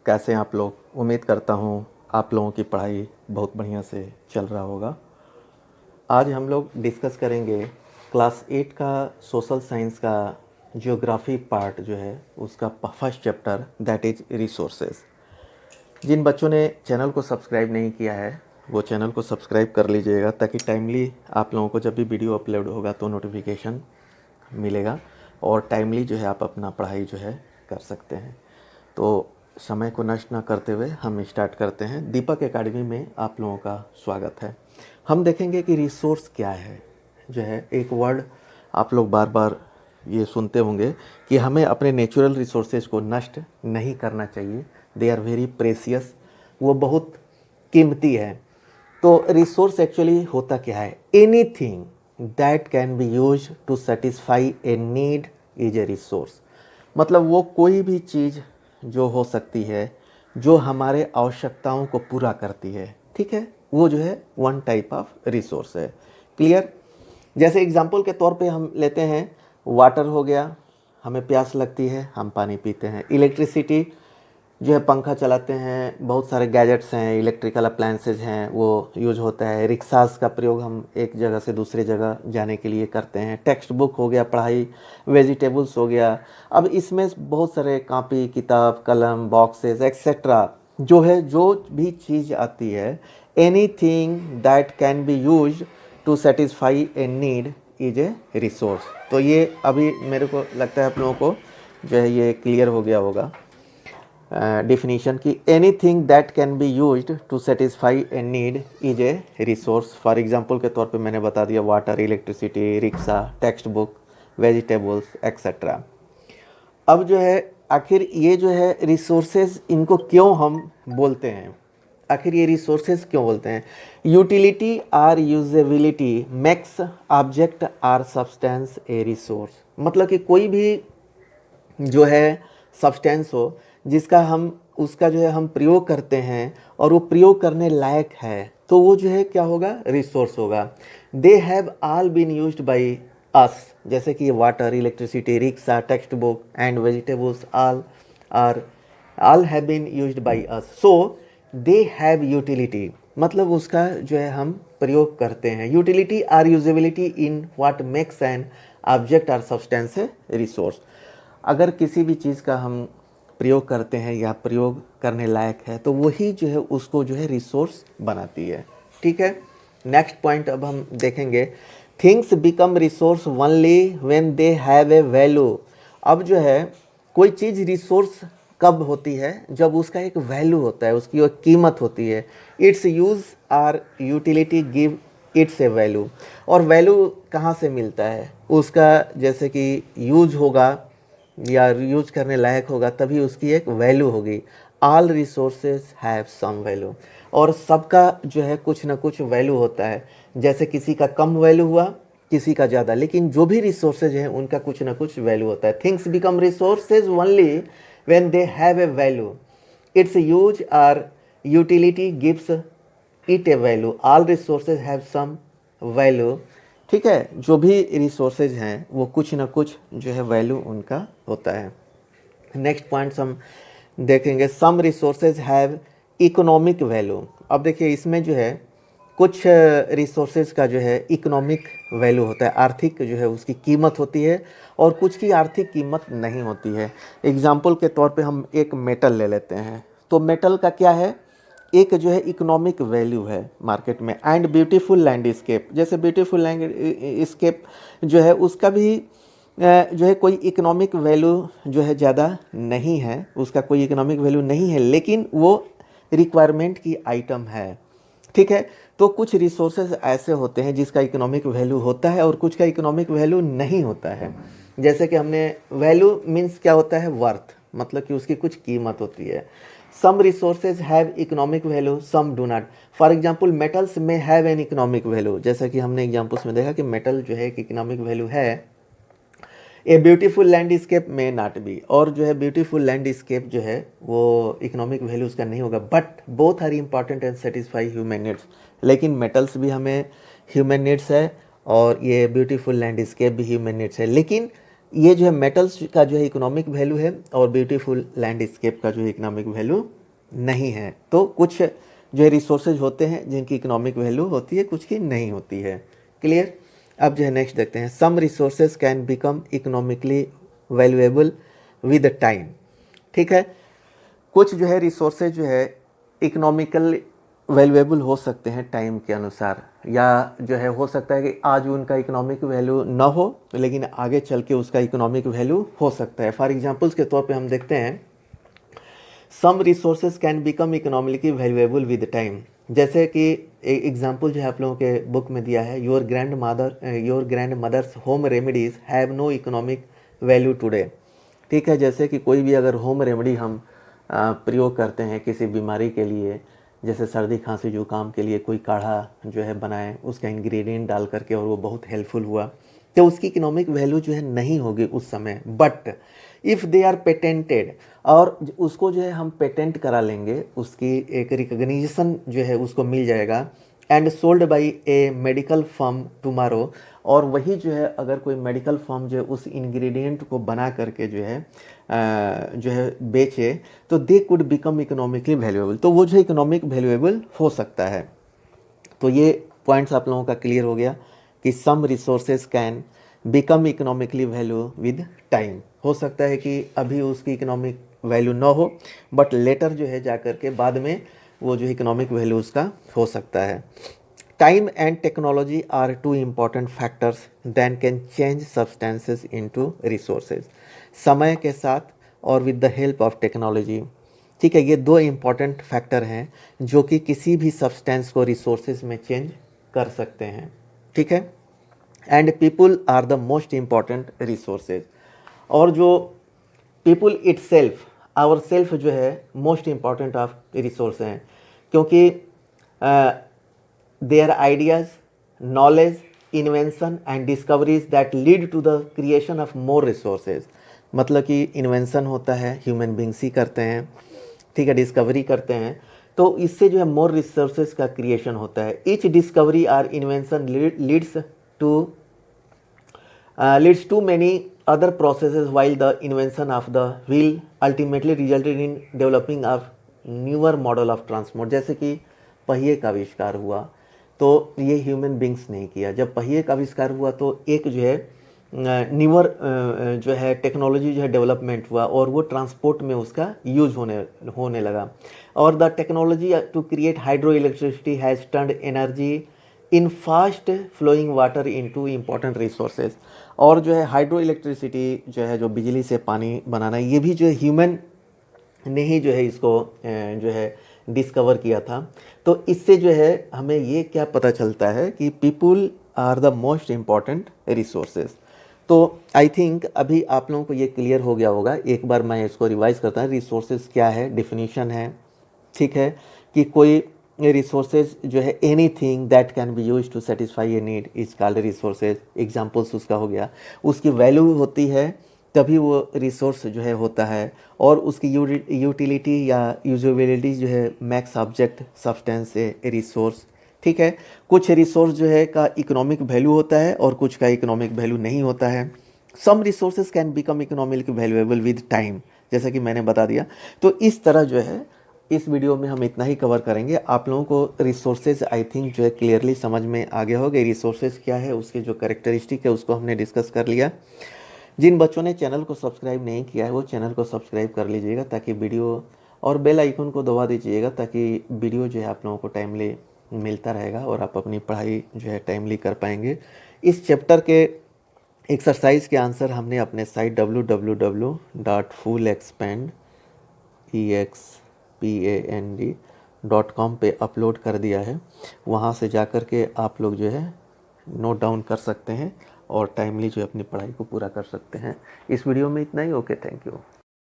कैसे हैं आप लोग। उम्मीद करता हूँ आप लोगों की पढ़ाई बहुत बढ़िया से चल रहा होगा। आज हम लोग डिस्कस करेंगे क्लास 8 का सोशल साइंस का जियोग्राफी पार्ट जो है उसका first chapter that is resources. जिन बच्चों ने चैनल को सब्सक्राइब नहीं किया है वो चैनल को सब्सक्राइब कर लीजिएगा ताकि टाइमली आप लोगों को जब भी वीडियो अपलोड होगा तो नोटिफिकेशन मिलेगा और टाइमली जो है आप अपना पढ़ाई जो है कर सकते हैं। तो समय को नष्ट ना करते हुए हम स्टार्ट करते हैं। दीपक एकेडमी में आप लोगों का स्वागत है। हम देखेंगे कि रिसोर्स क्या है। जो है एक वर्ड आप लोग बार बार ये सुनते होंगे कि हमें अपने नेचुरल रिसोर्सेज को नष्ट नहीं करना चाहिए। दे आर वेरी प्रेसियस, वो बहुत कीमती है। तो रिसोर्स एक्चुअली होता क्या है? Anything that can be use to satisfy a need is a resource. मतलब वो कोई भी चीज़ जो हो सकती है जो हमारे आवश्यकताओं को पूरा करती है, ठीक है, वो जो है वन टाइप ऑफ रिसोर्स है। क्लियर? जैसे एग्जांपल के तौर पे हम लेते हैं, वाटर हो गया, हमें प्यास लगती है, हम पानी पीते हैं। इलेक्ट्रिसिटी जो है, पंखा चलाते हैं, बहुत सारे गैजेट्स हैं, इलेक्ट्रिकल अप्लायंसेज हैं, वो यूज होता है। रिक्शास का प्रयोग हम एक जगह से दूसरी जगह जाने के लिए करते हैं। टेक्स्ट बुक हो गया पढ़ाई, वेजिटेबल्स हो गया। अब इसमें बहुत सारे कापी किताब कलम बॉक्सेस एक्सेट्रा जो है, जो भी चीज़ आती है, anything that can be use to satisfy a need is a resource. तो ये अभी मेरे को लगता है आप लोगों को जो है ये क्लियर हो गया होगा डेफिनेशन की। Anything that can be used to satisfy a need is a resource. For example के तौर पे मैंने बता दिया water, electricity, rickshaw, text book, vegetables etcetera. अब जो है आखिर ये जो है रिसोर्सेज, इनको क्यों हम बोलते हैं? आखिर ये रिसोर्सेज क्यों बोलते हैं? Utility or usability makes object or substance a resource. मतलब कि कोई भी जो है सब्सटेंस हो जिसका हम उसका जो है हम प्रयोग करते हैं और वो प्रयोग करने लायक है, तो वो जो है क्या होगा? रिसोर्स होगा। They have all been used by us, जैसे कि water, electricity, rickshaw, text book and vegetables all have been used by us, so they have utility. मतलब उसका जो है हम प्रयोग करते हैं। Utility or usability in what makes an object or substance a resource. अगर किसी भी चीज़ का हम प्रयोग करते हैं या प्रयोग करने लायक है तो वही जो है उसको जो है रिसोर्स बनाती है। ठीक है, नेक्स्ट पॉइंट अब हम देखेंगे। Things become resource only when they have a value. अब जो है कोई चीज़ रिसोर्स कब होती है? जब उसका एक वैल्यू होता है, उसकी एक कीमत होती है। Its use or utility give its a value. और वैल्यू कहाँ से मिलता है? उसका जैसे कि यूज होगा या यूज करने लायक होगा तभी उसकी एक वैल्यू होगी। All resources have some value. और सबका जो है कुछ ना कुछ वैल्यू होता है। जैसे किसी का कम वैल्यू हुआ, किसी का ज़्यादा, लेकिन जो भी रिसोर्सेज हैं उनका कुछ ना कुछ वैल्यू होता है। Things become resources only when they have a value. Its use or utility gives it a value. All resources have some value. ठीक है, जो भी रिसोर्सेज हैं वो कुछ ना कुछ जो है वैल्यू उनका होता है। नेक्स्ट पॉइंट्स हम देखेंगे। सम रिसोर्सेज हैव इकोनॉमिक वैल्यू। अब देखिए इसमें जो है कुछ रिसोर्सेज का जो है इकोनॉमिक वैल्यू होता है, आर्थिक जो है उसकी कीमत होती है, और कुछ की आर्थिक कीमत नहीं होती है। एग्जाम्पल के तौर पे हम एक मेटल ले लेते हैं, तो मेटल का क्या है? एक जो है इकोनॉमिक वैल्यू है मार्केट में। एंड ब्यूटीफुल लैंडस्केप, जैसे ब्यूटीफुल लैंडस्केप जो है उसका भी जो है कोई इकोनॉमिक वैल्यू जो है ज़्यादा नहीं है, उसका कोई इकोनॉमिक वैल्यू नहीं है, लेकिन वो रिक्वायरमेंट की आइटम है। ठीक है, तो कुछ रिसोर्सेज ऐसे होते हैं जिसका इकोनॉमिक वैल्यू होता है और कुछ का इकोनॉमिक वैल्यू नहीं होता है। जैसे कि हमने वैल्यू मीन्स क्या होता है? वर्थ, मतलब कि उसकी कुछ कीमत होती है। Some resources have economic value, some do not. For example metals may have an economic value, जैसा कि हमने एग्जाम्पल्स में देखा कि मेटल जो है एक इकोनॉमिक वैल्यू है। ए ब्यूटीफुल लैंडस्केप में नॉट बी, और जो है ब्यूटीफुल लैंडस्केप जो है वो इकोनॉमिक वैल्यू उसका नहीं होगा। But both are important and satisfy human needs. लेकिन मेटल्स भी हमें ह्यूमन नीड्स है और ये ब्यूटीफुल लैंडस्केप भी ह्यूमन नीड्स है। लेकिन ये जो है मेटल्स का जो है इकोनॉमिक वैल्यू है और ब्यूटीफुल लैंडस्केप का जो है इकोनॉमिक वैल्यू नहीं है। तो कुछ जो है रिसोर्सेज होते हैं जिनकी इकोनॉमिक वैल्यू होती है, कुछ की नहीं होती है। क्लियर। अब जो है नेक्स्ट देखते हैं, some resources can become economically valuable with time. ठीक है, कुछ जो है रिसोर्सेज जो है इकोनॉमिकल वैल्यूएबल हो सकते हैं टाइम के अनुसार, या जो है हो सकता है कि आज उनका इकोनॉमिक वैल्यू ना हो लेकिन आगे चल के उसका इकोनॉमिक वैल्यू हो सकता है। फॉर एग्जांपल्स के तौर पे हम देखते हैं, some resources can become economically valuable with time. जैसे कि एग्जांपल जो है आप लोगों के बुक में दिया है, your grandmother's home remedies have no economic value today. ठीक है, जैसे कि कोई भी अगर होम रेमेडी हम प्रयोग करते हैं किसी बीमारी के लिए, जैसे सर्दी खांसी जुकाम के लिए कोई काढ़ा जो है बनाए, उसका इंग्रेडिएंट डाल करके और वो बहुत हेल्पफुल हुआ, तो उसकी इकोनॉमिक वैल्यू जो है नहीं होगी उस समय। But if they are patented, और उसको जो है हम पेटेंट करा लेंगे, उसकी एक रिकग्निशन जो है उसको मिल जाएगा, and sold by A medical firm tomorrow, और वही जो है अगर कोई मेडिकल फर्म जो है उस इंग्रेडिएंट को बना करके जो है बेचे, तो they could become economically valuable, तो वो जो है इकोनॉमिक वैल्यूएबल हो सकता है। तो ये पॉइंट्स आप लोगों का क्लियर हो गया कि some resources can become economically value with time. हो सकता है कि अभी उसकी इकोनॉमिक वैल्यू ना हो, बट लेटर जो है जा कर के बाद में वो जो इकोनॉमिक वैल्यू उसका हो सकता है। Time and technology are two important factors than can change substances into resources. समय के साथ और with the help of technology, ठीक है, ये दो इम्पॉर्टेंट फैक्टर हैं जो कि किसी भी सब्सटेंस को रिसोर्सेज में चेंज कर सकते हैं। ठीक है, and people are the most important resources, और जो पीपुल इटसेल्फ, आवर सेल्फ जो है मोस्ट इम्पॉर्टेंट ऑफ रिसोर्स हैं, क्योंकि their ideas, knowledge, invention and discoveries that lead to the creation of more resources. मतलब कि इन्वेंशन होता है, ह्यूमन बींग्स ही करते हैं, ठीक है, डिस्कवरी करते हैं, तो इससे जो है मोर रिसोर्सेज का क्रिएशन होता है। ईच डिस्कवरी और invention leads to many other processes, while the invention of the wheel ultimately resulted in developing a newer model of transport। जैसे कि पहिए का आविष्कार हुआ तो ये ह्यूमन बींग्स नहीं किया। जब पहिए का आविष्कार हुआ तो एक जो है न्यूअर जो है टेक्नोलॉजी जो है डेवलपमेंट हुआ और वो ट्रांसपोर्ट में उसका यूज होने लगा। और the technology to create hydro electricity has turned energy in fast flowing water into important resources. और जो है हाइड्रो इलेक्ट्रिसिटी जो है, जो बिजली से पानी बनाना, ये भी जो है ह्यूमन ने ही जो है इसको जो है डिस्कवर किया था। तो इससे जो है हमें ये क्या पता चलता है कि people are the most important resources. तो आई थिंक अभी आप लोगों को ये क्लियर हो गया होगा। एक बार मैं इसको रिवाइज करता हूँ, रिसोर्सेज क्या है, डिफिनीशन है, ठीक है, कि कोई रिसोर्सेज जो है anything that can be use to satisfy a need is called resources. Examples उसका हो गया, उसकी वैल्यू होती है तभी वो रिसोर्स जो है होता है, और उसकी यूटिलिटी या यूजेबिलिटी जो है max object substance a resource. ठीक है, कुछ रिसोर्स जो है का इकोनॉमिक वैल्यू होता है और कुछ का इकोनॉमिक वैल्यू नहीं होता है। Some resources can become economically valuable with time, जैसा कि मैंने बता दिया। तो इस तरह जो है इस वीडियो में हम इतना ही कवर करेंगे। आप लोगों को रिसोर्सेज आई थिंक जो है क्लियरली समझ में आ गया होगा। रिसोर्सेज क्या है, उसके जो कैरेक्टरिस्टिक है उसको हमने डिस्कस कर लिया। जिन बच्चों ने चैनल को सब्सक्राइब नहीं किया है वो चैनल को सब्सक्राइब कर लीजिएगा, ताकि वीडियो और बेल आइकन को दबा दीजिएगा, ताकि वीडियो जो है आप लोगों को टाइमली मिलता रहेगा और आप अपनी पढ़ाई जो है टाइमली कर पाएंगे। इस चैप्टर के एक्सरसाइज के आंसर हमने अपने साइट www.fullexpand.com पे अपलोड कर दिया है। वहाँ से जा कर के आप लोग जो है नोट डाउन कर सकते हैं और टाइमली जो है अपनी पढ़ाई को पूरा कर सकते हैं। इस वीडियो में इतना ही। Okay, thank you.